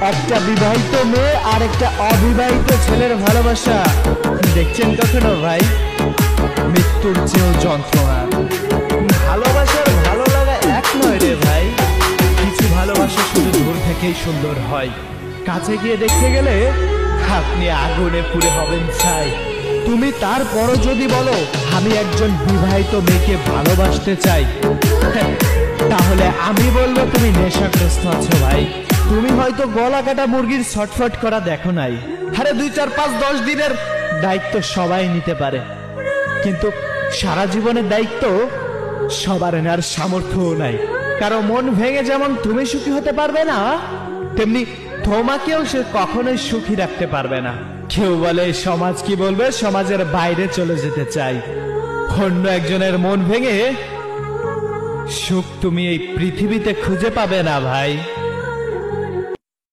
একটা বিবাহিত মেয়ে আর একটা অবিবাহিত ছেলের ভালোবাসা দেখছেন কখনো ভাই? মৃত্যুর চেয়েও যন্ত্রণা। ভালোবাসার ভালো লাগা এক নয় রে ভাই। কিছু ভালোবাসা শুধু দূর থেকেই সুন্দর হয়, কাছে গিয়ে দেখতে গেলে আপনি আগুনে পুড়ে হবেন ছাই। তুমি তারপরও যদি বলো আমি একজন বিবাহিত মেয়েকে ভালোবাসতে চাই, তাহলে আমি বলবো তুমি নেশাগ্রস্ত আছো ভাই। তুমি হয়তো গলা কাটা মুরগির ছটফট করা দেখো নাই। আরে 2, 4, 5, 10 দিনের দায়িত্ব সবাই নিতে পারে, কিন্তু সারা জীবনের দায়িত্ব সবার নেওয়ার সামর্থ্যও নাই। কারো মন ভেঙে যেমন তুমি সুখী হতে পারবে না, তেমনি তোমাকেও সে কখনোই সুখী রাখতে পারবে না। কেউ বলে সমাজ কি বলবে, সমাজের বাইরে চলে যেতে চাই। অন্য একজনের মন ভেঙে সুখ তুমি এই পৃথিবীতে খুঁজে পাবে না ভাই।